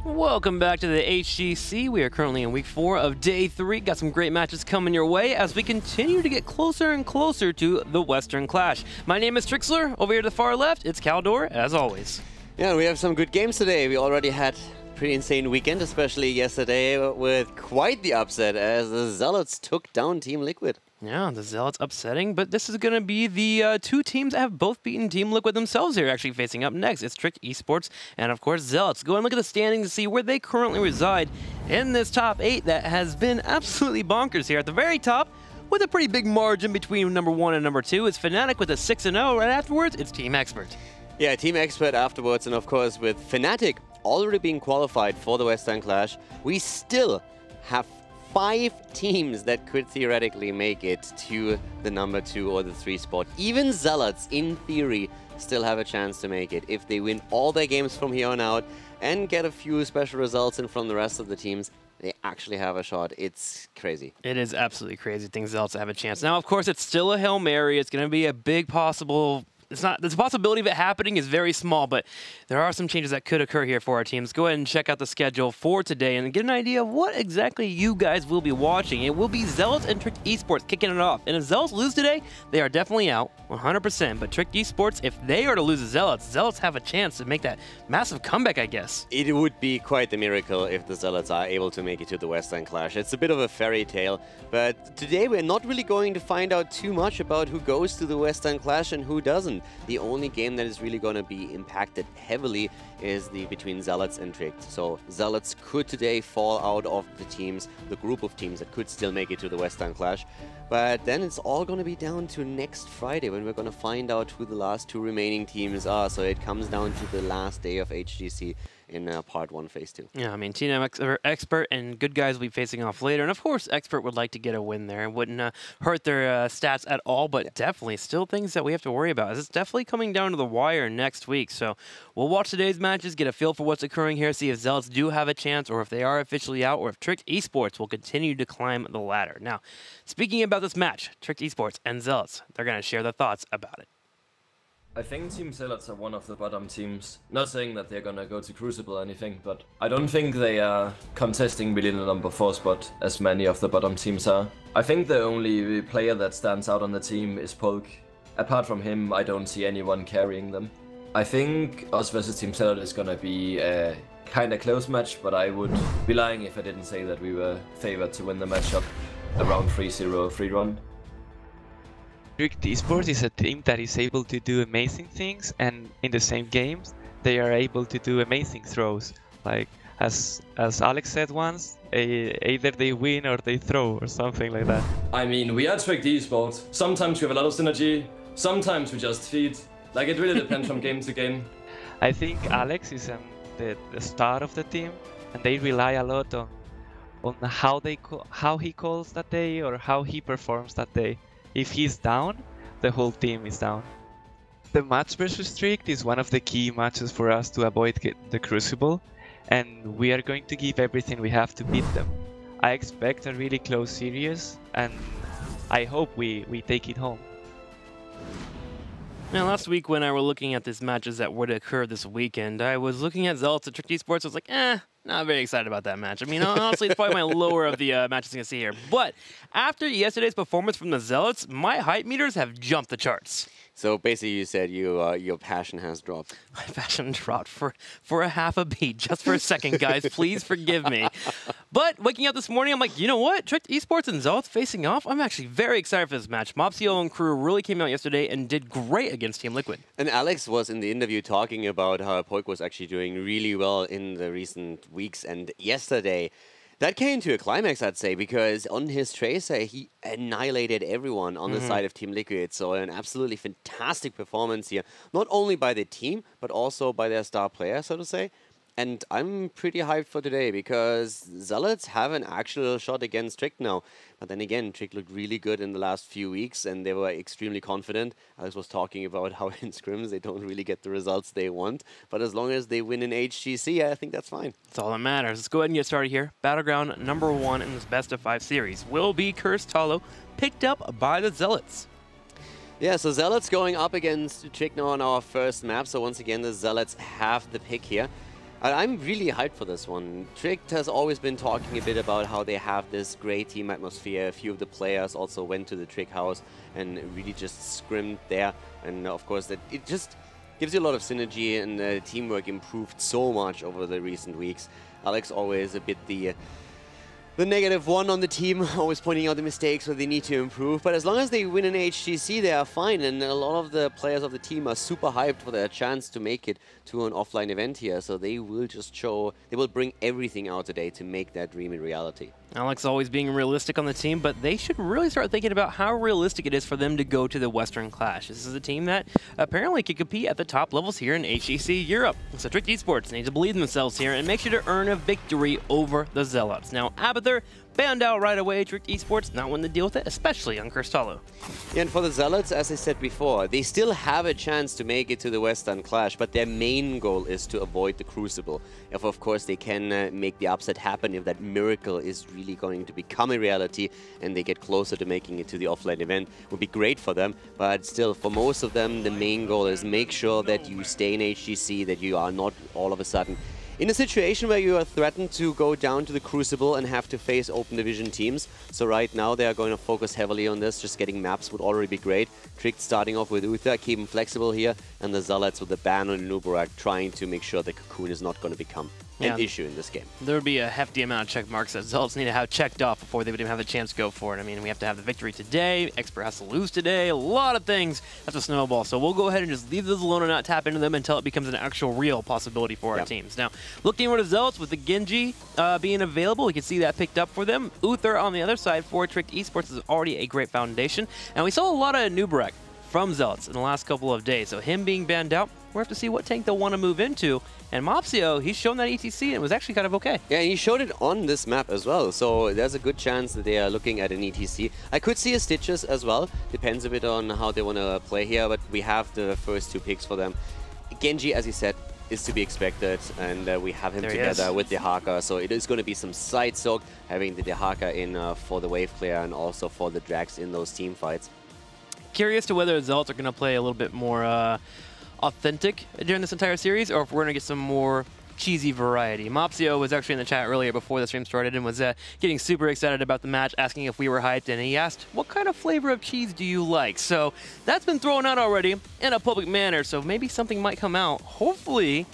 Welcome back to the HGC. We are currently in week 4 of day 3. Got some great matches coming your way as we continue to get closer and closer to the Western Clash. My name is Trixler. Over here to the far left, it's Caldor, as always. Yeah, we have some good games today. We already had a pretty insane weekend, especially yesterday with quite the upset as the Zealots took down Team Liquid. Yeah, the Zealots upsetting, but this is going to be the two teams that have both beaten Team Liquid themselves here, actually facing up next. It's Tricked Esports and, of course, Zealots. Go and look at the standings to see where they currently reside in this top 8 that has been absolutely bonkers here. At the very top, with a pretty big margin between number 1 and number 2, it's Fnatic with a 6-0. Right afterwards, it's Team Expert. Yeah, Team Expert afterwards, and of course with Fnatic already being qualified for the Western Clash, we still have 5 teams that could theoretically make it to the number 2 or the 3 spot. Even Zealots, in theory, still have a chance to make it. If they win all their games from here on out and get a few special results in from the rest of the teams, they actually have a shot. It's crazy. It is absolutely crazy. Things Zealots have a chance. Now, of course, it's still a Hail Mary. It's going to be a big possible... the possibility of it happening is very small, but there are some changes that could occur here for our teams. Go ahead and check out the schedule for today and get an idea of what exactly you guys will be watching. It will be Zealots and Tricked Esports kicking it off. And if Zealots lose today, they are definitely out, 100%. But Tricked Esports, if they are to lose to Zealots have a chance to make that massive comeback, I guess. It would be quite the miracle if the Zealots are able to make it to the Western Clash. It's a bit of a fairy tale, but today we're not really going to find out too much about who goes to the Western Clash and who doesn't. The only game that is really going to be impacted heavily is the between Zealots and Tricked. So Zealots could today fall out of the group of teams that could still make it to the Western Clash. But then it's all going to be down to next Friday when we're going to find out who the last 2 remaining teams are. So it comes down to the last day of HGC in Part 1, Phase 2. Yeah, I mean, Team Expert and Good Guys will be facing off later. And, of course, Expert would like to get a win there. It wouldn't hurt their stats at all, but definitely still things that we have to worry about. It's definitely coming down to the wire next week. So we'll watch today's matches, get a feel for what's occurring here, see if Zealots do have a chance or if they are officially out or if Tricked Esports will continue to climb the ladder. Now, speaking about this match, Tricked Esports and Zealots, they're going to share their thoughts about it. I think Team Zealots are one of the bottom teams. Not saying that they're gonna go to Crucible or anything, but I don't think they are contesting really the number 4 spot as many of the bottom teams are. I think the only player that stands out on the team is Polk. Apart from him, I don't see anyone carrying them. I think us versus Team Zealots is gonna be a kinda close match, but I would be lying if I didn't say that we were favored to win the matchup around 3-0 3-1. Tricked Esports is a team that is able to do amazing things, and in the same games they are able to do amazing throws. Like as Alex said once, either they win or they throw or something like that. I mean, we are Tricked Esports. Sometimes we have a lot of synergy, sometimes we just feed. Like, it really depends from game to game. I think Alex is the star of the team, and they rely a lot on how he calls that day or how he performs that day. If he's down, the whole team is down. The match versus Tricked is one of the key matches for us to avoid the Crucible, and we are going to give everything we have to beat them. I expect a really close series, and I hope we take it home. Now, last week when I were looking at these matches that would occur this weekend, I was looking at Zealots and Tricked Esports. I was like, not very excited about that match. I mean, honestly, it's probably my lower of the matches I'm going to see here. But after yesterday's performance from the Zealots, my hype meters have jumped the charts. So basically you said your passion has dropped. My passion dropped for a half a beat, just for a second, guys. Please forgive me. But waking up this morning, I'm like, you know what? Tricked Esports and Zealots facing off. I'm actually very excited for this match. Mopsio and crew really came out yesterday and did great against Team Liquid. And Alex was in the interview talking about how Poik was actually doing really well in the recent weeks and yesterday. That came to a climax, I'd say, because on his Tracer, he annihilated everyone on the side of Team Liquid. So an absolutely fantastic performance here, not only by the team, but also by their star player, so to say. And I'm pretty hyped for today because Zealots have an actual shot against Tricked now. But then again, Tricked looked really good in the last few weeks and they were extremely confident. Alex was talking about how in scrims they don't really get the results they want. But as long as they win in HGC, I think that's fine. That's all that matters. Let's go ahead and get started here. Battleground number 1 in this best of 5 series will be Cursed Hollow, picked up by the Zealots. Yeah, so Zealots going up against Tricked now on our first map. So once again, the Zealots have the pick here. I'm really hyped for this one. Tricked has always been talking a bit about how they have this great team atmosphere. A few of the players also went to the Trick house and really just scrimmed there. And of course, that it just gives you a lot of synergy, and the teamwork improved so much over the recent weeks. Alex always a bit the negative one on the team, always pointing out the mistakes where they need to improve. But as long as they win an HGC, they are fine. And a lot of the players of the team are super hyped for their chance to make it to an offline event here. So they will just show, they will bring everything out today to make that dream a reality. Alex always being realistic on the team, but they should really start thinking about how realistic it is for them to go to the Western Clash. This is a team that apparently can compete at the top levels here in HGC Europe. So Tricked Esports need to believe in themselves here and make sure to earn a victory over the Zealots. Now, Abathur banned out right away. Tricked Esports not wanting to deal with it, especially on Crystallo. Yeah, and for the Zealots, as I said before, they still have a chance to make it to the Western Clash, but their main goal is to avoid the Crucible. If, of course, they can make the upset happen, if that miracle is really going to become a reality and they get closer to making it to the offline event, would be great for them. But still, for most of them, the main goal is make sure that you stay in HGC, that you are not all of a sudden in a situation where you are threatened to go down to the Crucible and have to face open division teams. So right now they are going to focus heavily on this. Just getting maps would already be great. Tricked starting off with Uther, keep him flexible here, and the Zealots with the ban on Nubarak trying to make sure the Cocoon is not going to become an issue in this game. There would be a hefty amount of check marks that Zealots need to have checked off before they would even have the chance to go for it. I mean, we have to have the victory today, Expert has to lose today, a lot of things have to snowball. So we'll go ahead and just leave those alone and not tap into them until it becomes an actual real possibility for our teams. Now, looking over to Zealots with the Genji being available, we can see that picked up for them. Uther on the other side for Tricked Esports is already a great foundation. And we saw a lot of Nubarak from Zealots in the last couple of days. So him being banned out, we'll have to see what tank they'll want to move into. And Mopsio, he's shown that ETC and it was actually kind of okay. Yeah, and he showed it on this map as well. So there's a good chance that they are looking at an ETC. I could see a Stitches as well. Depends a bit on how they want to play here, but we have the first two picks for them. Genji, as he said, is to be expected, and we have him together with the Dehaka, so it is going to be some side soak having the Dehaka in for the wave player and also for the Drags in those team fights. Curious to whether the Zealots are going to play a little bit more authentic during this entire series, or if we're going to get some more cheesy variety. Mopsio was actually in the chat earlier before the stream started and was getting super excited about the match, asking if we were hyped, and he asked, what kind of flavor of cheese do you like? So that's been thrown out already in a public manner, so maybe something might come out. Hopefully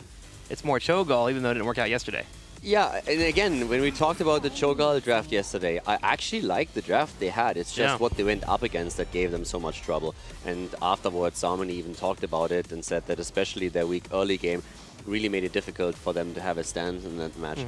it's more Cho'Gall, even though it didn't work out yesterday. Yeah, and again, when we talked about the Cho'Gall draft yesterday, I actually liked the draft they had. It's just what they went up against that gave them so much trouble. And afterwards, Salmon even talked about it and said that especially their weak early game really made it difficult for them to have a stance in that match.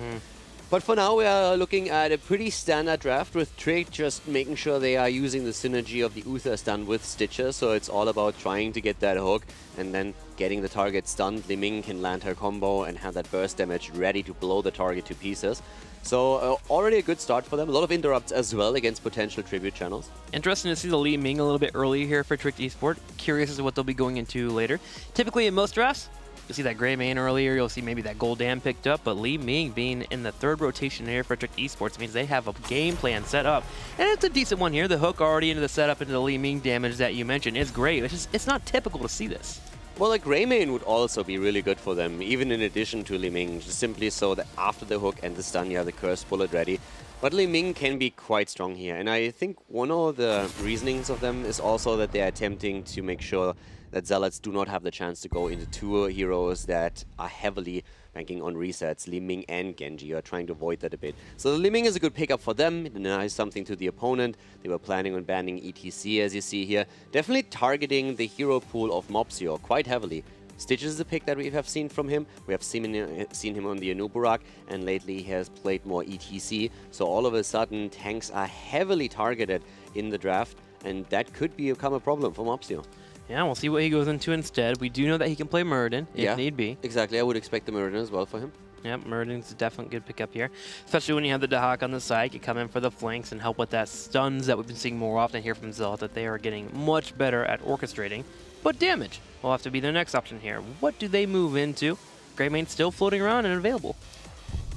But for now, we are looking at a pretty standard draft with Tricked just making sure they are using the synergy of the Uther stun with Stitcher. So it's all about trying to get that hook and then getting the target stunned. Li Ming can land her combo and have that burst damage ready to blow the target to pieces. So already a good start for them. A lot of interrupts as well against potential tribute channels. Interesting to see the Li Ming a little bit early here for Tricked Esport. Curious as to what they'll be going into later. Typically in most drafts, you'll see that Gray Main earlier, you'll see maybe that Gul'dan picked up, but Li Ming being in the third rotation here for Tricked Esports means they have a game plan set up. And it's a decent one here. The hook already into the setup into the Li Ming damage that you mentioned is great. It's not typical to see this. Well, a Gray Main would also be really good for them, even in addition to Li Ming, just simply so that after the hook and the stun, you have the Cursed Bullet ready. But Li Ming can be quite strong here, and I think one of the reasonings of them is also that they are attempting to make sure that Zealots do not have the chance to go into two heroes that are heavily banking on resets. Li Ming and Genji are trying to avoid that a bit. So Li Ming is a good pickup for them. It denies something to the opponent. They were planning on banning ETC, as you see here. Definitely targeting the hero pool of Mopsio quite heavily. Stitches is a pick that we have seen from him. We have seen him on the Anubarak, and lately he has played more ETC. So all of a sudden, tanks are heavily targeted in the draft, and that could become a problem for Mopsio. Yeah, we'll see what he goes into instead. We do know that he can play Muradin if need be. Exactly. I would expect the Muradin as well for him. Yep, Muradin's a definitely good pickup here. Especially when you have the Dahak on the side, you come in for the flanks and help with that stuns that we've been seeing more often here from Zealot, that they are getting much better at orchestrating. But damage will have to be their next option here. What do they move into? Greymane still floating around and available.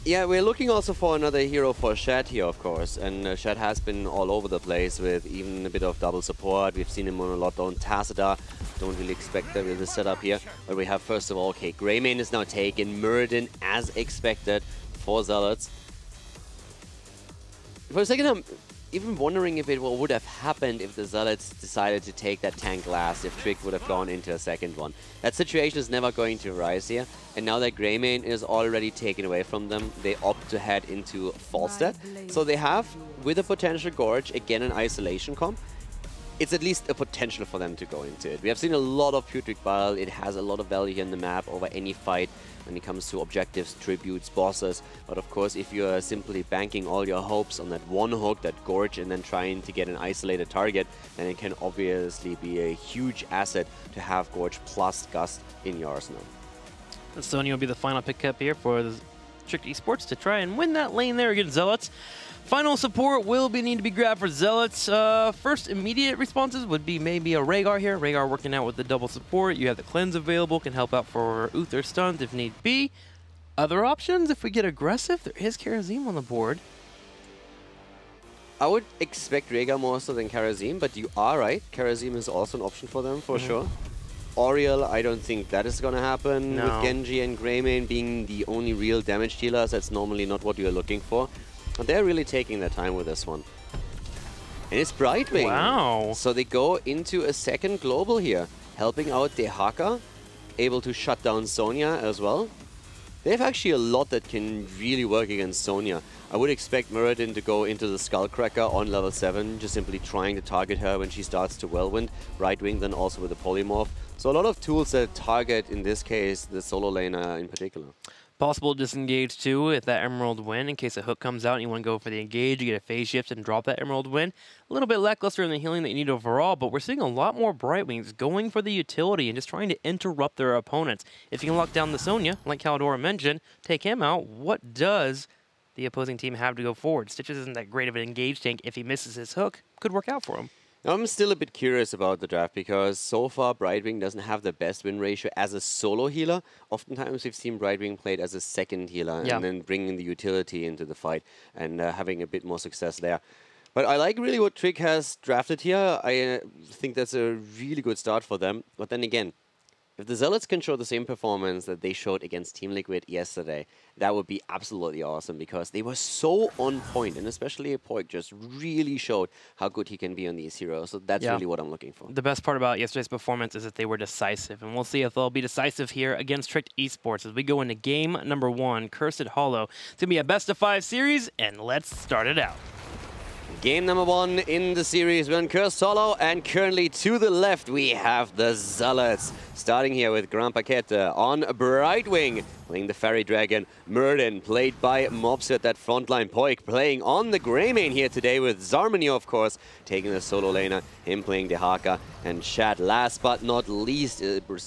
Yeah, we're looking also for another hero for Shad here, of course. And Shad has been all over the place with even a bit of double support. We've seen him on a lot on Tacita, don't really expect that with the setup here. But we have, first of all, okay, Greymane is now taken. Muradin, as expected, for Zealots. For a second, I'm even wondering if it would have happened if the Zealots decided to take that tank last, if Trick would have gone into a second one. That situation is never going to arise here. And now that Greymane is already taken away from them, they opt to head into Falstad. So they have, with a potential Gorge, again an isolation comp. It's at least a potential for them to go into it. We have seen a lot of Putrid Bile. It has a lot of value here in the map over any fight when it comes to objectives, tributes, bosses. But of course, if you're simply banking all your hopes on that one hook, that Gorge, and then trying to get an isolated target, then it can obviously be a huge asset to have Gorge plus Gust in your arsenal. Sonya will be the final pickup here for the Tricked Esports to try and win that lane there against Zealots. Final support will need to be grabbed for Zealots. First immediate responses would be maybe a Rhaegar here. Rhaegar working out with the double support. You have the cleanse available, can help out for Uther stuns if need be. Other options, if we get aggressive, there is Karazim on the board. I would expect Rhaegar more so than Karazim, but you are right. Karazim is also an option for them, for sure. Auriel, I don't think that is going to happen. No. With Genji and Greymane being the only real damage dealers, that's normally not what you're looking for. And they're really taking their time with this one. And it's Brightwing. Wow. So they go into a second global here, helping out Dehaka, able to shut down Sonya as well. They have actually a lot that can really work against Sonya. I would expect Muradin to go into the Skullcracker on level 7, just simply trying to target her when she starts to Whirlwind. Brightwing then also with the Polymorph. So a lot of tools that target, in this case, the solo laner in particular. Possible disengage too if that Emerald win, in case a hook comes out and you want to go for the engage, you get a phase shift and drop that Emerald win. A little bit lackluster in the healing that you need overall, but we're seeing a lot more Brightwings going for the utility and just trying to interrupt their opponents. If you can lock down the Sonya, like Caldora mentioned, take him out, what does the opposing team have to go forward? Stitches isn't that great of an engage tank. If he misses his hook, could work out for him. I'm still a bit curious about the draft because so far Brightwing doesn't have the best win ratio as a solo healer. Oftentimes we've seen Brightwing played as a second healer and then bringing the utility into the fight and having a bit more success there. But I like really what Trick has drafted here. I think that's a really good start for them. But then again, if the Zealots can show the same performance that they showed against Team Liquid yesterday, that would be absolutely awesome because they were so on point, and especially Poik just really showed how good he can be on these heroes. So that's really what I'm looking for. The best part about yesterday's performance is that they were decisive, and we'll see if they'll be decisive here against Tricked Esports as we go into game number 1, Cursed Hollow. It's going to be a best-of-5 series, and let's start it out. Game number 1 in the series, we're in Cursed Hollow, and currently to the left we have the Zealots. Starting here with Grand Paquette on Brightwing, playing the Fairy Dragon. Muradin, played by Mobs at that frontline. Poik playing on the Greymane here today with Zarmany, of course, taking the solo laner. Him playing Dehaka, and Shad, last but not least,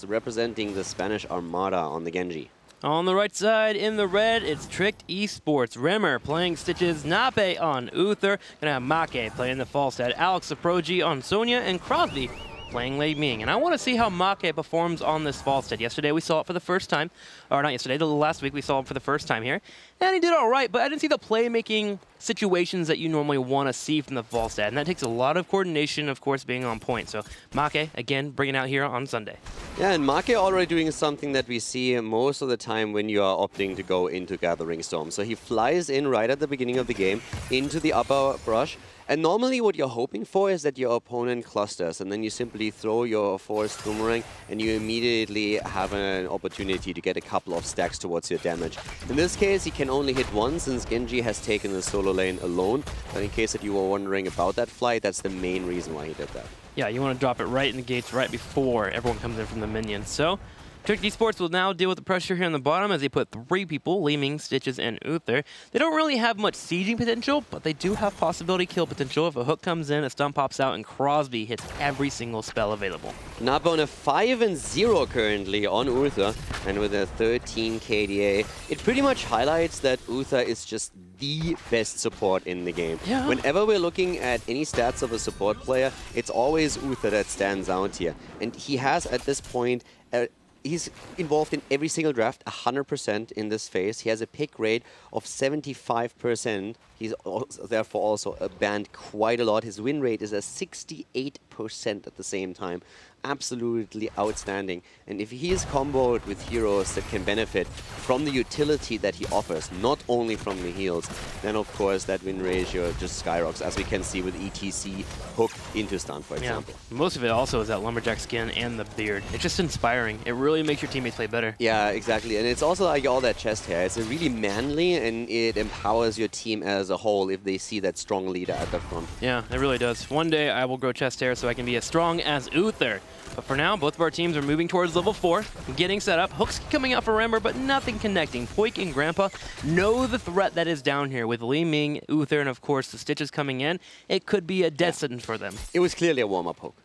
representing the Spanish Armada on the Genji. On the right side, in the red, it's Tricked Esports. Rimmer playing Stitches, Nape on Uther. Gonna have Make playing the Falstad, Alex Saprogi on Sonya, and Crosby playing Lei Ming. And I want to see how Make performs on this Falstad. Yesterday we saw it for the first time, or not yesterday, the last week we saw it for the first time here. And he did all right, but I didn't see the playmaking situations that you normally want to see from the Falstad. And that takes a lot of coordination, of course, being on point. So Make, again, bringing out here on Sunday. Yeah, and Make already doing something that we see most of the time when you are opting to go into Gathering Storm. So he flies in right at the beginning of the game into the upper brush. And normally what you're hoping for is that your opponent clusters, and then you simply throw your forced boomerang and you immediately have an opportunity to get a couple of stacks towards your damage. In this case, he can only hit one since Genji has taken the solo lane alone. But in case that you were wondering about that fly, that's the main reason why he did that. Yeah, you want to drop it right in the gates right before everyone comes in from the minions. So Tricked Esports will now deal with the pressure here on the bottom as they put 3 people, Lei Ming, Stitches, and Uther. They don't really have much sieging potential, but they do have possibility kill potential. If a hook comes in, a stun pops out, and Crosby hits every single spell available. Napa on a 5-0 currently on Uther, and with a 13 KDA. It pretty much highlights that Uther is just the best support in the game. Yeah. Whenever we're looking at any stats of a support player, it's always Uther that stands out here. And he has, at this point, he's involved in every single draft, 100% in this phase. He has a pick rate of 75%. He's therefore also banned quite a lot. His win rate is at 68% at the same time. absolutely outstanding. And if he is comboed with heroes that can benefit from the utility that he offers, not only from the heals, then of course that win ratio just skyrockets, as we can see with ETC hook into stun, for example. Most of it also is that lumberjack skin and the beard. It's just inspiring. It really makes your teammates play better. Yeah, exactly. And it's also like all that chest hair. It's really manly, and it empowers your team as a whole if they see that strong leader at the front. Yeah, it really does. One day I will grow chest hair so I can be as strong as Uther. But for now, both of our teams are moving towards level 4, getting set up. Hooks coming out for Rember, but nothing connecting. Poik and Grandpa know the threat that is down here with Li Ming, Uther, and of course the Stitches coming in. It could be a death sentence for them. It was clearly a warm-up hook.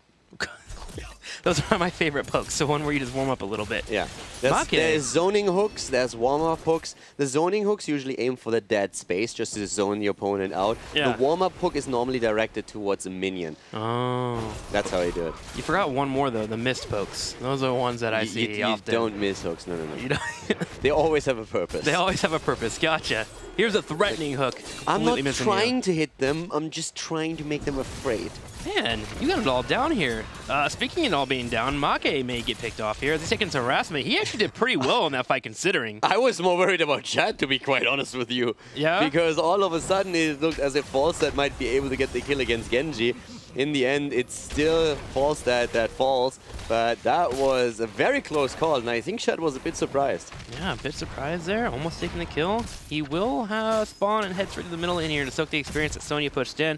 Those are my favorite pokes, so one where you just warm up a little bit. Yeah. There's zoning hooks, there's warm-up hooks. The zoning hooks usually aim for the dead space, just to zone the opponent out. Yeah. The warm-up hook is normally directed towards a minion. Oh. That's how you do it. You forgot one more, though, the missed pokes. Those are the ones that I see you often. don't miss hooks, no. You don't They always have a purpose. They always have a purpose. Gotcha. Here's a threatening hook. I'm not Completely trying to hit them, I'm just trying to make them afraid. Man, you got it all down here. Speaking of it all being down, Make may get picked off here. He's taking some harassment. He actually did pretty well in that fight, considering. I was more worried about Chad, to be quite honest with you. Yeah? Because all of a sudden it looked as if Falstad might be able to get the kill against Genji. In the end, it's still Falstad that falls, but that was a very close call, and I think Chad was a bit surprised. Yeah, a bit surprised there. Almost taking the kill. He will have spawn and head straight to the middle in here to soak the experience that Sonya pushed in.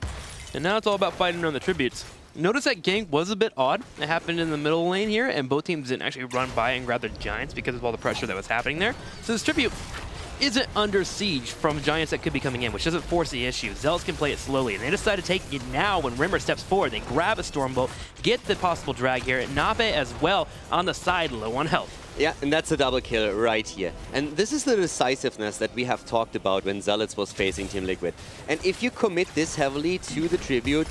And now it's all about fighting around the tributes. Notice that gank was a bit odd. It happened in the middle lane here, and both teams didn't actually run by and grab their Giants because of all the pressure that was happening there. So this tribute isn't under siege from Giants that could be coming in, which doesn't force the issue. Zealots can play it slowly, and they decide to take it now when Rimmer steps forward. They grab a Stormbolt, get the possible drag here. Nabe as well on the side, low on health. Yeah, and that's a double kill right here. And this is the decisiveness that we have talked about when Zealots was facing Team Liquid. And if you commit this heavily to the tribute,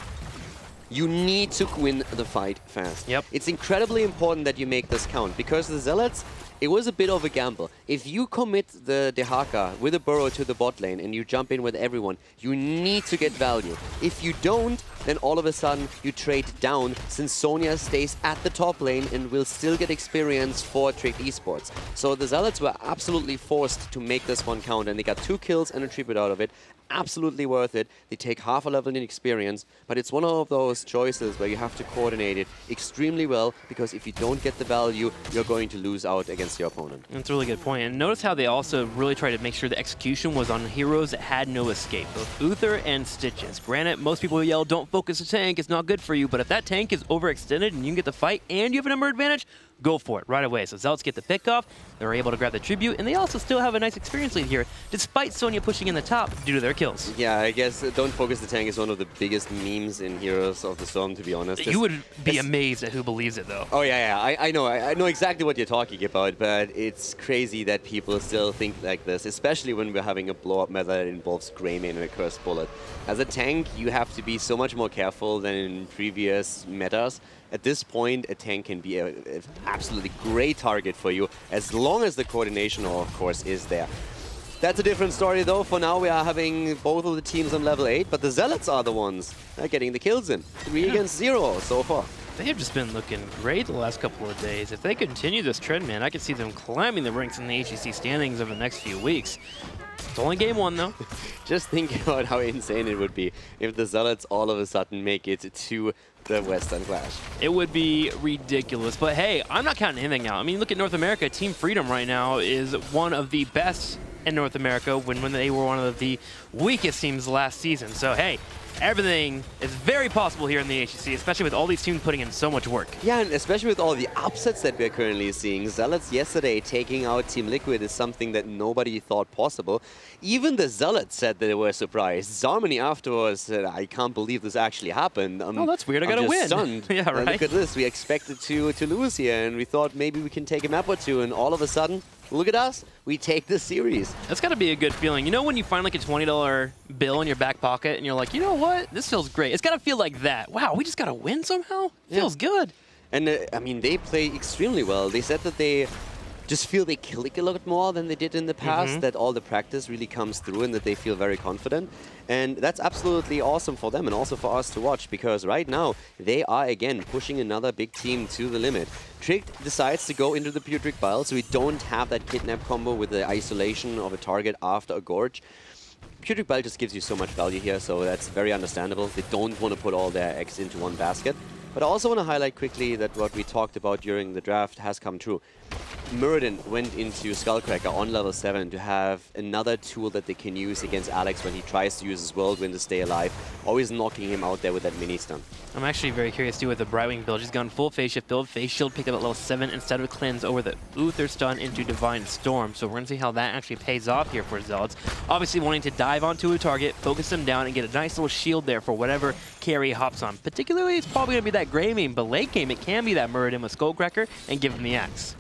you need to win the fight fast. Yep. It's incredibly important that you make this count, because the Zealots, it was a bit of a gamble. If you commit the Dehaka with a burrow to the bot lane and you jump in with everyone, you need to get value. If you don't, then all of a sudden you trade down, since Sonya stays at the top lane and will still get experience for Tricked Esports. So the Zealots were absolutely forced to make this one count, and they got 2 kills and a tribute out of it. Absolutely worth it. They take half a level in experience, but it's one of those choices where you have to coordinate it extremely well, because if you don't get the value, you're going to lose out against your opponent. That's a really good point. And notice how they also really tried to make sure the execution was on heroes that had no escape, both Uther and Stitches. Granted, most people yell, don't focus the tank, it's not good for you, but if that tank is overextended and you can get the fight and you have a number advantage, go for it right away. So Zealots get the pick off, they're able to grab the tribute, and they also still have a nice experience lead here, despite Sonya pushing in the top due to their kills. Yeah, I guess don't focus the tank is one of the biggest memes in Heroes of the Storm, to be honest. You would be amazed at who believes it, though. Oh, yeah. I know exactly what you're talking about, but it's crazy that people still think like this, especially when we're having a blow-up meta that involves Greymane and a Cursed Bullet. As a tank, you have to be so much more careful than in previous metas. At this point, a tank can be an absolutely great target for you, as long as the coordination, of course, is there. That's a different story, though. For now, we are having both of the teams on level 8, but the Zealots are the ones getting the kills in. 3 against 0 so far. They have just been looking great the last couple of days. If they continue this trend, man, I could see them climbing the ranks in the HGC standings over the next few weeks. It's only game 1, though. Just think about how insane it would be if the Zealots all of a sudden make it to the Western Clash. It would be ridiculous, but hey, I'm not counting anything out. I mean, look at North America. Team Freedom right now is one of the best in North America when they were one of the weakest teams last season. So hey, everything is very possible here in the HGC, especially with all these teams putting in so much work. Yeah, and especially with all the upsets that we're currently seeing. Zealots yesterday taking out Team Liquid is something that nobody thought possible. Even the Zealots said that they were surprised. Zarmany afterwards said, I can't believe this actually happened. Oh, that's weird. I gotta win. Stunned. Yeah, right. Look at this. We expected to lose here, and we thought maybe we can take a map or two, and all of a sudden, look at us. We take the series. That's got to be a good feeling. You know when you find like a $20 bill in your back pocket and you're like, you know what? This feels great. It's got to feel like that. Wow, we just got to win somehow? Feels good. And I mean, they play extremely well. They said that they just feel they click a lot more than they did in the past, that all the practice really comes through and that they feel very confident. And that's absolutely awesome for them and also for us to watch, because right now they are again pushing another big team to the limit. Tricked decides to go into the pure Trick Bile, so we don't have that kidnap combo with the isolation of a target after a Gorge. Pure Trick Bile just gives you so much value here, so that's very understandable. They don't want to put all their eggs into one basket. But I also want to highlight quickly that what we talked about during the draft has come true. Muradin went into Skullcracker on level 7 to have another tool that they can use against Alex when he tries to use his Whirlwind to stay alive, always knocking him out there with that mini stun. I'm actually very curious too with the Brightwing build. She's gone full Phase Shift build. Face Shield picked up at level 7 instead of Cleanse over the Uther stun into Divine Storm. So we're going to see how that actually pays off here for Zealots. Obviously wanting to dive onto a target, focus them down, and get a nice little shield there for whatever carry hops on. Particularly, it's probably going to be that Grey Mane, but late game, it can be that Muradin with Skullcracker and give him the axe.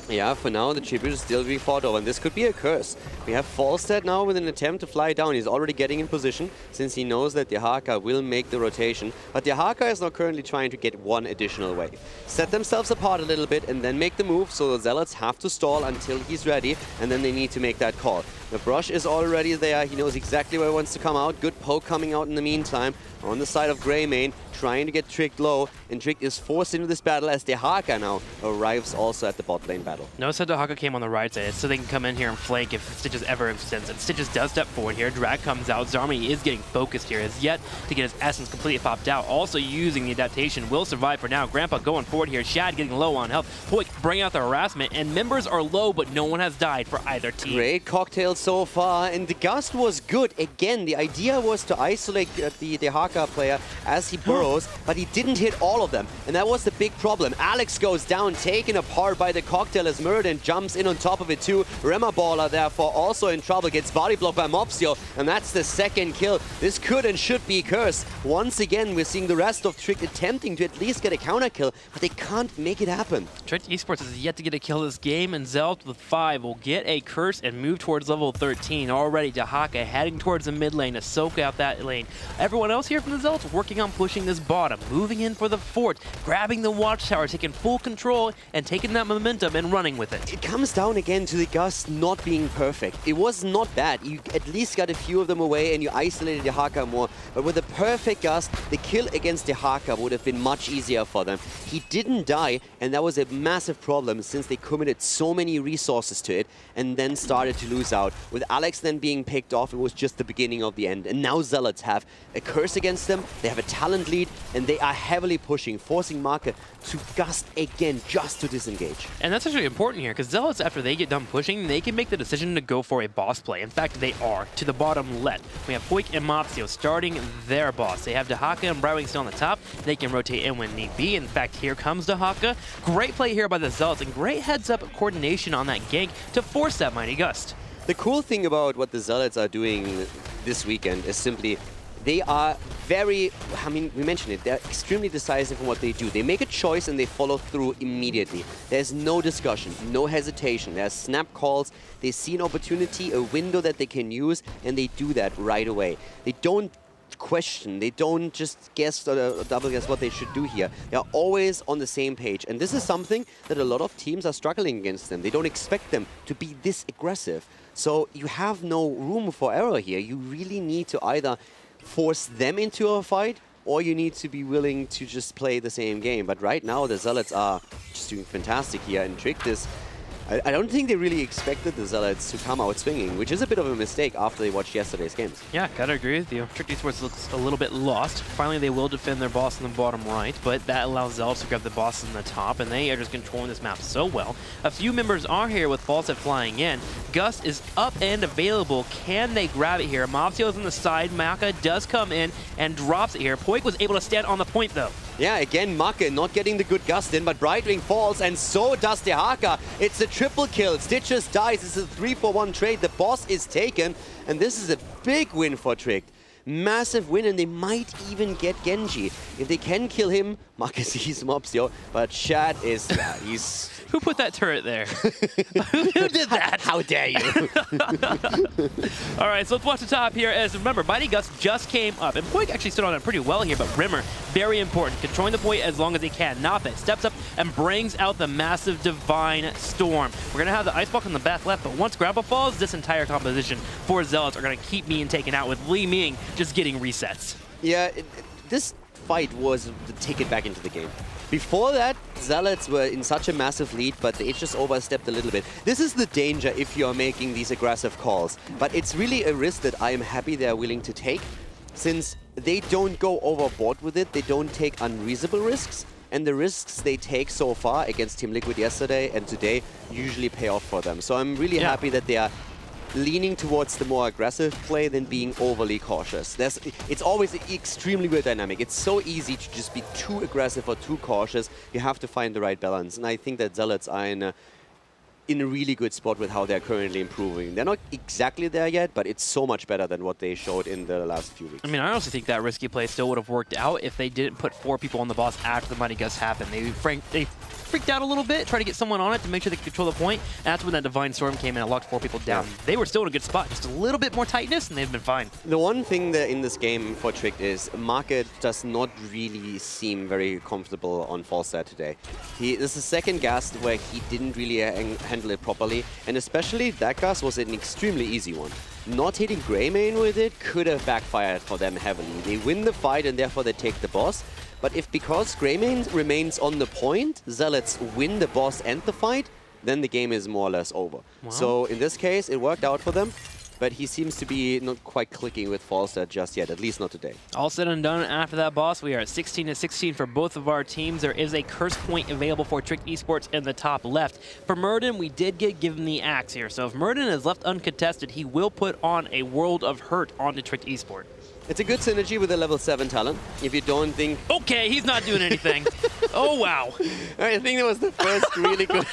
Yeah, for now, the tribute is still being fought over, and this could be a curse. We have Falstad now with an attempt to fly down. He's already getting in position, since he knows that Dehaka will make the rotation. But Dehaka is now currently trying to get one additional wave. Set themselves apart a little bit, and then make the move, so the Zealots have to stall until he's ready, and then they need to make that call. The brush is already there. He knows exactly where he wants to come out. Good poke coming out in the meantime. On the side of Grey Mane, trying to get Tricked low, and Tricked is forced into this battle as Dehaka now arrives also at the bot lane battle. Notice that Dehaka came on the right side, so they can come in here and flank if Stitches ever extends it. Stitches does step forward here, Drag comes out, Zarmany is getting focused here, has yet to get his essence completely popped out, also using the adaptation, will survive for now. Grandpa going forward here, Shad getting low on health, Poik bringing out the harassment, and members are low, but no one has died for either team. Great cocktail so far, and the Gust was good. Again, the idea was to isolate the Dehaka player as he burrows, but he didn't hit all of them, and that was the big problem. Alex goes down, taken apart by the cocktail as Muradin jumps in on top of it too. Rema Baller, therefore, also in trouble, gets body blocked by Mopsio, and that's the second kill. This could and should be cursed. Once again, we're seeing the rest of Trick attempting to at least get a counter kill, but they can't make it happen. Tricked Esports has yet to get a kill this game, and Zealot with 5 will get a curse and move towards level 13. Already, Dehaka heading towards the mid lane to soak out that lane. Everyone else here from the Zealots working on pushing this bottom, moving in for the fort, grabbing the watchtower, taking full control, and taking that momentum and running with it. It comes down again to the Gust not being perfect. It was not bad. You at least got a few of them away and you isolated Dehaka more. But with the perfect Gust, the kill against Dehaka would have been much easier for them. He didn't die, and that was a massive problem since they committed so many resources to it and then started to lose out. With Alex then being picked off, it was just the beginning of the end. And now Zealots have a curse against them, they have a talent lead, and they are heavily pushing, forcing Marke to Gust again just to disengage. And that's actually important here, because Zealots, after they get done pushing, they can make the decision to go for a boss play. In fact, they are. To the bottom left, we have Poik and Mopsio starting their boss. They have Dehaka and Brightwing still on the top. They can rotate in when need be. In fact, here comes Dehaka. Great play here by the Zealots, and great heads-up coordination on that gank to force that Mighty Gust. The cool thing about what the Zealots are doing this weekend is simply they are very, I mean, we mentioned it, they're extremely decisive in what they do. They make a choice and they follow through immediately. There's no discussion, no hesitation. There's snap calls, they see an opportunity, a window that they can use, and they do that right away. They don't question, they don't just guess or double guess what they should do here. They're always on the same page, and this is something that a lot of teams are struggling against them. They don't expect them to be this aggressive. So you have no room for error here. You really need to either force them into a fight, or you need to be willing to just play the same game. But right now, the Zealots are just doing fantastic here, and Tricked is... I don't think they really expected the Zealots to come out swinging, which is a bit of a mistake after they watched yesterday's games. Yeah, gotta agree with you. Tricked Esports looks a little bit lost. Finally, they will defend their boss in the bottom right, but that allows Zealots to grab the boss in the top, and they are just controlling this map so well. A few members are here with Falstad flying in. Gust is up and available. Can they grab it here? Mopsio is on the side. Maka does come in and drops it here. Poik was able to stand on the point, though. Yeah, again, Make not getting the good Gust in, but Brightwing falls, and so does Dehaka. It's a triple kill. Stitches dies. This is a 3-for-1 trade. The boss is taken, and this is a big win for Tricked. Massive win, and they might even get Genji. If they can kill him, Make sees Mopsio, but Shad is, Who put that turret there? Who did that? How dare you? All right, so let's watch the top here. As remember, Mighty Gus just came up, and Poik actually stood on it pretty well here, but Rimmer, very important. Controlling the point as long as he can. Nape steps up and brings out the massive Divine Storm. We're going to have the Ice Block on the back left, but once Grapple falls, this entire composition for Zealots are going to keep Ming taken out, with Li Ming just getting resets. Yeah, this fight was the ticket back into the game. Before that, Zealots were in such a massive lead, but they just overstepped a little bit. This is the danger if you're making these aggressive calls. But it's really a risk that I am happy they're willing to take, since they don't go overboard with it, they don't take unreasonable risks, and the risks they take so far against Team Liquid yesterday and today usually pay off for them. So I'm really happy that they are leaning towards the more aggressive play than being overly cautious. It's always an extremely weird dynamic. It's so easy to just be too aggressive or too cautious. You have to find the right balance. And I think that Zealots are in a really good spot with how they're currently improving. They're not exactly there yet, but it's so much better than what they showed in the last few weeks. I mean, I honestly think that risky play still would have worked out if they didn't put 4 people on the boss after the Mighty Gus happened. They freaked out a little bit, tried to get someone on it to make sure they could control the point. And that's when that Divine Storm came in and locked 4 people down. Yeah. They were still in a good spot, just a little bit more tightness, and they've been fine. The one thing that in this game for Tricked is Market does not really seem very comfortable on Falstad today. This is the second gas where he didn't really handle it properly, and especially that gas was an extremely easy one. Not hitting Greymane with it could have backfired for them heavily. They win the fight and therefore they take the boss. But because Greymane remains on the point, Zealots win the boss and the fight, then the game is more or less over. Wow. So in this case, it worked out for them. But he seems to be not quite clicking with Falstad just yet, at least not today. All said and done after that boss, we are at 16-16 for both of our teams. There is a curse point available for Tricked Esports in the top left. For Murden, we did get given the axe here. So if Murden is left uncontested, he will put on a World of Hurt onto Tricked Esports. It's a good synergy with a level 7 talent. If you don't think... Okay, he's not doing anything. Oh, wow. I think that was the first really good...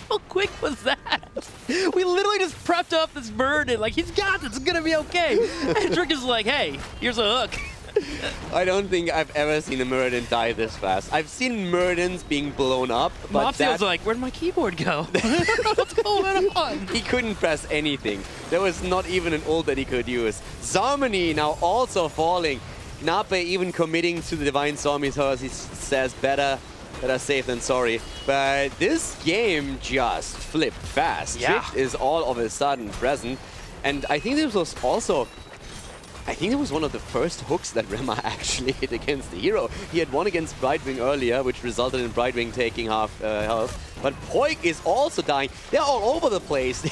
How quick was that? We literally just prepped up this Murden. Like, he's got this. It's going to be okay. And Trick is like, hey, here's a hook. I don't think I've ever seen a Murden die this fast. I've seen Murdens being blown up, but Mopsio's like, where'd my keyboard go? What's going on? He couldn't press anything. There was not even an ult that he could use. Zarmony now also falling. Nape even committing to the Divine Storm. He says better safe than sorry. But this game just flipped fast. Yeah. Tricked is all of a sudden present. And I think this was also... I think it was one of the first hooks that Rema actually hit against the hero. He had one against Brightwing earlier, which resulted in Brightwing taking half health. But Poik is also dying. They're all over the place.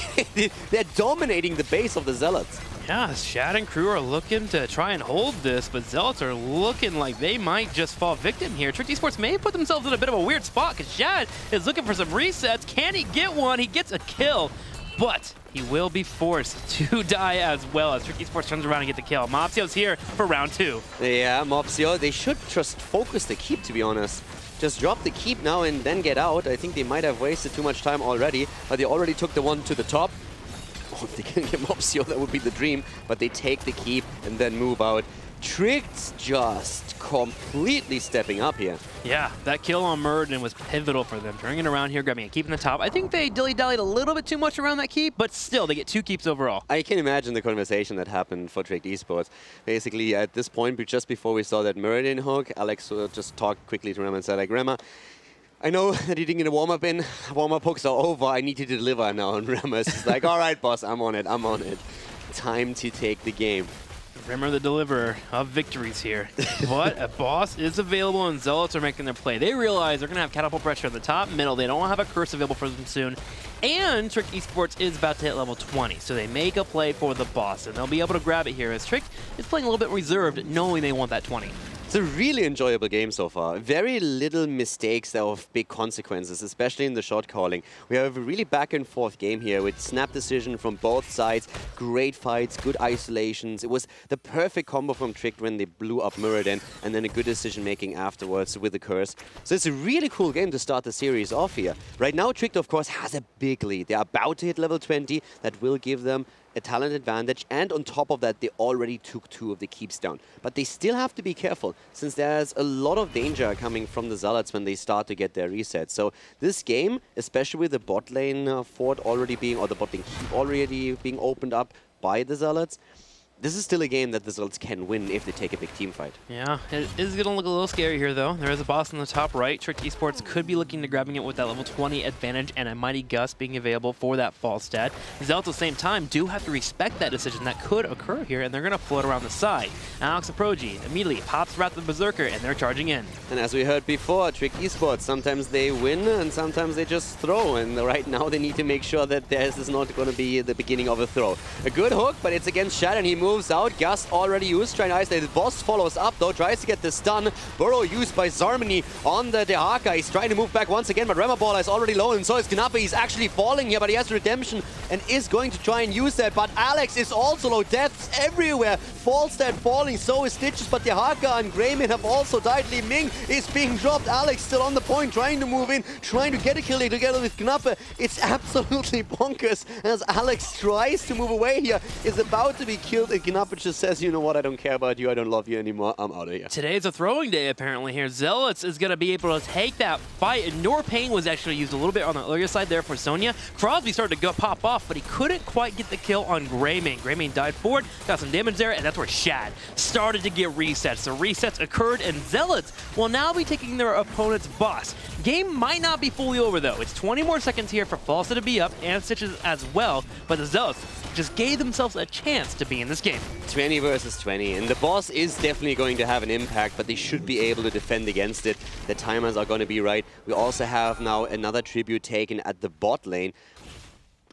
They're dominating the base of the Zealots. Yeah, Shad and crew are looking to try and hold this, but Zealots are looking like they might just fall victim here. Tricked Esports may put themselves in a bit of a weird spot because Shad is looking for some resets. Can he get one? He gets a kill, but he will be forced to die as well as Tricked Esports turns around and get the kill. Mopsio's here for round 2. Yeah, Mopsio, they should just focus the keep, to be honest. Just drop the keep now and then get out. I think they might have wasted too much time already, but they already took the one to the top. Oh, if they can get Mopsio, that would be the dream, but they take the keep and then move out. Tricked just completely stepping up here. Yeah, that kill on Murden was pivotal for them. Turning it around here, grabbing a keep in the top. I think they dilly-dallied a little bit too much around that keep, but still, they get 2 keeps overall. I can imagine the conversation that happened for Tricked Esports. Basically, at this point, just before we saw that Murden hook, Alex just talked quickly to Rema and said, like, Rema, I know that you didn't get a warm-up in. Warm-up hooks are over. I need to deliver now. And Rema's like, all right, boss, I'm on it. I'm on it. Time to take the game. Rimmer the deliverer of victories here. But a boss is available and Zealots are making their play. They realize they're going to have catapult pressure in the top, middle. They don't have a curse available for them soon. And Tricked Esports is about to hit level 20, so they make a play for the boss, and they'll be able to grab it here as Tricked is playing a little bit reserved, knowing they want that 20. It's a really enjoyable game so far. Very little mistakes that have big consequences, especially in the shot calling. We have a really back and forth game here with snap decision from both sides, great fights, good isolations. It was the perfect combo from Tricked when they blew up Muradin, and then a good decision making afterwards with the curse. So it's a really cool game to start the series off here. Right now, Tricked, of course, has a big lead. They're about to hit level 20. That will give them a talent advantage, and on top of that, they already took 2 of the keeps down. But they still have to be careful, since there's a lot of danger coming from the Zealots when they start to get their reset. So this game, especially with the bot lane fort already being, or the bot lane keep already being opened up by the Zealots, this is still a game that the Zealots can win if they take a big team fight. Yeah, it is going to look a little scary here, though. There is a boss on the top right. Tricked Esports could be looking to grabbing it with that level 20 advantage and a Mighty Gust being available for that fall stat. Zealots at the same time do have to respect that decision that could occur here, and they're going to float around the side. Alex and Proji immediately pops Wrath of the Berserker, and they're charging in. And as we heard before, Tricked Esports, sometimes they win and sometimes they just throw. And right now they need to make sure that this is not going to be the beginning of a throw. A good hook, but it's against Shad, and he moves out. Gust already used, trying to isolate. The boss follows up though, tries to get the stun. Burrow used by Zarmany on the Dehaka. He's trying to move back once again, but Remaballer is already low, and so is Knappe. He's actually falling here, but he has redemption and is going to try and use that. But Alex is also low. Deaths everywhere. Falstad falling, so is Stitches, but Dehaka and Greyman have also died. Li Ming is being dropped. Alex still on the point, trying to move in, trying to get a kill together with Knappe. It's absolutely bonkers as Alex tries to move away here, is about to be killed, and Knappe just says, you know what, I don't care about you, I don't love you anymore, I'm out of here. Today's a throwing day apparently here. Zealots is going to be able to take that fight, and Norpain was actually used a little bit on the earlier side there for Sonya. Crosby started to go pop off, but he couldn't quite get the kill on Greyman. Greyman died forward, got some damage there, and that's where Shad started to get resets. The resets occurred, and Zealots will now be taking their opponent's boss. Game might not be fully over though. It's 20 more seconds here for Falsa to be up, and Stitches as well, but the Zealots just gave themselves a chance to be in this game. 20 versus 20, and the boss is definitely going to have an impact, but they should be able to defend against it. The timers are going to be right. We also have now another tribute taken at the bot lane.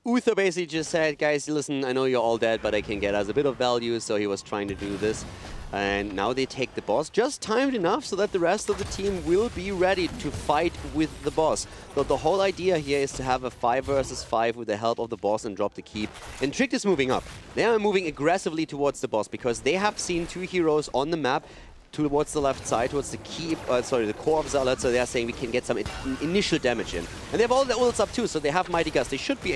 Uther basically just said, guys, listen, I know you're all dead, but I can get us a bit of value, so he was trying to do this. And now they take the boss, just timed enough so that the rest of the team will be ready to fight with the boss. So the whole idea here is to have a 5 versus 5 with the help of the boss and drop the keep. And Tricked is moving up. They are moving aggressively towards the boss because they have seen 2 heroes on the map towards the left side, towards the keep, the core of Zealots, so they're saying we can get some initial damage in. And they have all the ults up too, so they have Mighty Gust. They should be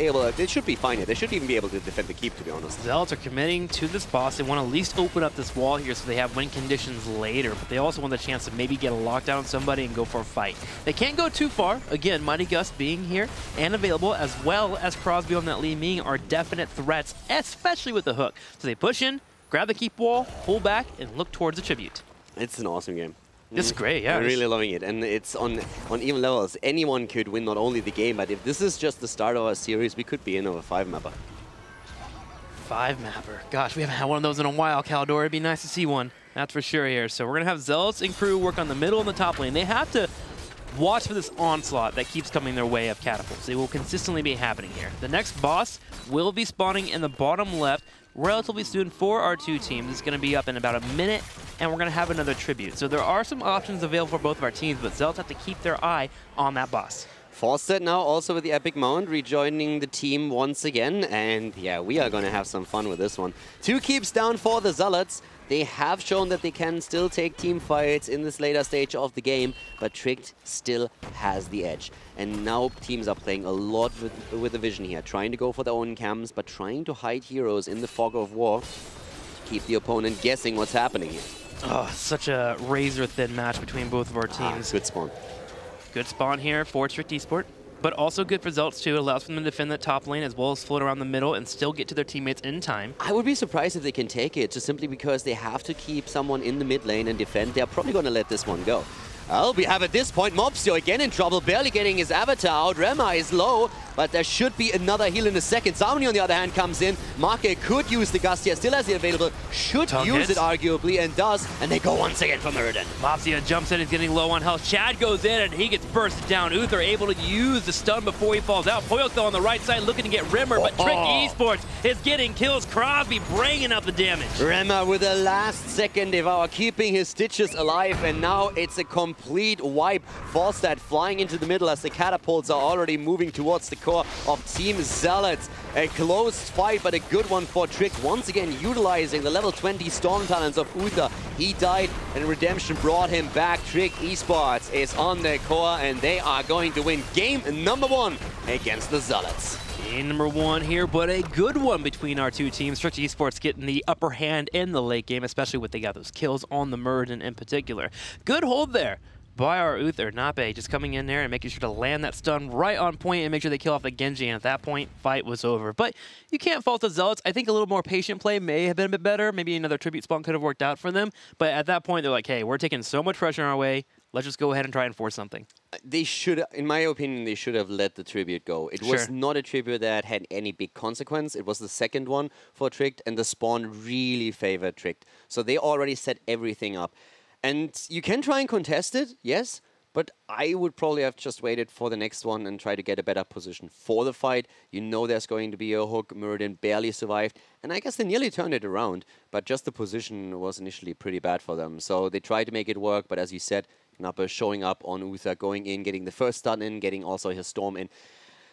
fine here. They should even be able to defend the keep, to be honest. Zealots are committing to this boss. They want to at least open up this wall here so they have win conditions later, but they also want the chance to maybe get a lockdown on somebody and go for a fight. They can't go too far. Again, Mighty Gust being here and available, as well as Crosby on that Li Ming, are definite threats, especially with the hook. So they push in, grab the keep wall, pull back, and look towards the tribute. It's an awesome game. This is great, yeah. I'm really loving it, and it's on even levels. Anyone could win not only the game, but if this is just the start of our series, we could be in over 5-mapper. 5-mapper. Gosh, we haven't had one of those in a while, Caldor. It'd be nice to see one. That's for sure here. So we're going to have Zealots and crew work on the middle and the top lane. They have to watch for this onslaught that keeps coming their way of catapults. They will consistently be happening here. The next boss will be spawning in the bottom left relatively soon for our 2 teams. It's going to be up in about a minute, and we're going to have another tribute. So there are some options available for both of our teams, but Zealots have to keep their eye on that boss. Falstad now also with the Epic Mount, rejoining the team once again, and yeah, we are going to have some fun with this one. 2 keeps down for the Zealots. They have shown that they can still take team fights in this later stage of the game, but Tricked still has the edge. And now teams are playing a lot with the vision here, trying to go for their own camps, but trying to hide heroes in the fog of war to keep the opponent guessing what's happening here. Oh, such a razor-thin match between both of our teams. Good spawn. Good spawn here for Tricked Esport, but also good for Zealots too. It allows them to defend that top lane as well as float around the middle and still get to their teammates in time. I would be surprised if they can take it, just simply because they have to keep someone in the mid lane and defend. They're probably going to let this one go. Well, we have at this point Mobstio again in trouble, barely getting his avatar out. Rema is low, but there should be another heal in a second. Zamni, on the other hand, comes in. Marke could use the Gust here, still has it available. Should use it, arguably, and does. And they go once again for Murden. Mobstio jumps in, he's getting low on health. Chad goes in, and he gets bursted down. Uther able to use the stun before he falls out. Poyok, though, on the right side, looking to get Rimmer, but Tricked Esports is getting kills. Crosby bringing up the damage. Rimmer with the last second devour, keeping his Stitches alive, and now it's a complete wipe. Falstad flying into the middle as the catapults are already moving towards the core of Team Zealots. A close fight, but a good one for Tricked. Once again, utilizing the level 20 Storm Talents of Uther. He died, and Redemption brought him back. Tricked Esports is on their core, and they are going to win game number 1 against the Zealots. Game number 1 here, but a good one between our two teams. Tricked Esports getting the upper hand in the late game, especially when they got those kills on the Muradin in particular. Good hold there by our Uther. Nape just coming in there and making sure to land that stun right on point and make sure they kill off the Genji, and at that point, fight was over. But you can't fault the Zealots. I think a little more patient play may have been a bit better. Maybe another tribute spawn could have worked out for them. But at that point, they're like, hey, we're taking so much pressure our way. Let's just go ahead and try and force something. They should, in my opinion, they should have let the tribute go. It was Sure. not a tribute that had any big consequence. It was the second one for Tricked, and the spawn really favored Tricked. So they already set everything up. And you can try and contest it, yes, but I would probably have just waited for the next one and try to get a better position for the fight. You know there's going to be a hook. Muradin barely survived, and I guess they nearly turned it around, but just the position was initially pretty bad for them. So they tried to make it work, but as you said, Knappe showing up on Uther, going in, getting the first stun in, getting also his storm in.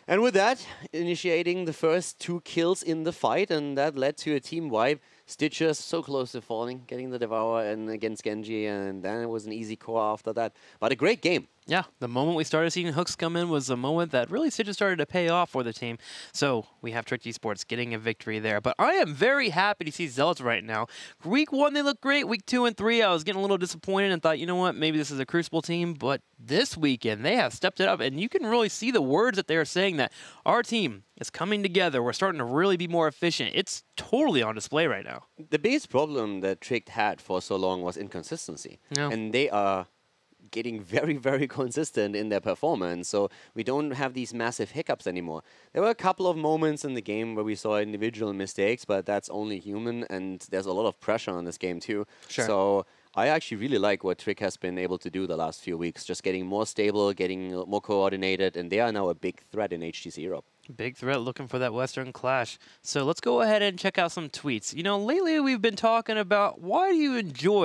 And with that, initiating the first 2 kills in the fight, and that led to a team wipe. Stitcher so close to falling, getting the Devour and against Genji, and then it was an easy core after that. But a great game. Yeah, the moment we started seeing hooks come in was a moment that really Stitches started to pay off for the team. So we have Tricked Esports getting a victory there. But I am very happy to see Zealots right now. Week 1, they look great. Week 2 and 3, I was getting a little disappointed and thought, you know what, maybe this is a Crucible team. But this weekend, they have stepped it up. And you can really see the words that they are saying that our team is coming together. We're starting to really be more efficient. It's totally on display right now. The biggest problem that Tricked had for so long was inconsistency. Yeah. And they are getting very, very consistent in their performance. So we don't have these massive hiccups anymore. There were a couple of moments in the game where we saw individual mistakes, but that's only human, and there's a lot of pressure on this game too. Sure. So I actually really like what Trick has been able to do the last few weeks, just getting more stable, getting more coordinated, and they are now a big threat in HGC Europe. Big threat looking for that Western clash. So let's go ahead and check out some tweets. You know, lately we've been talking about why do you enjoy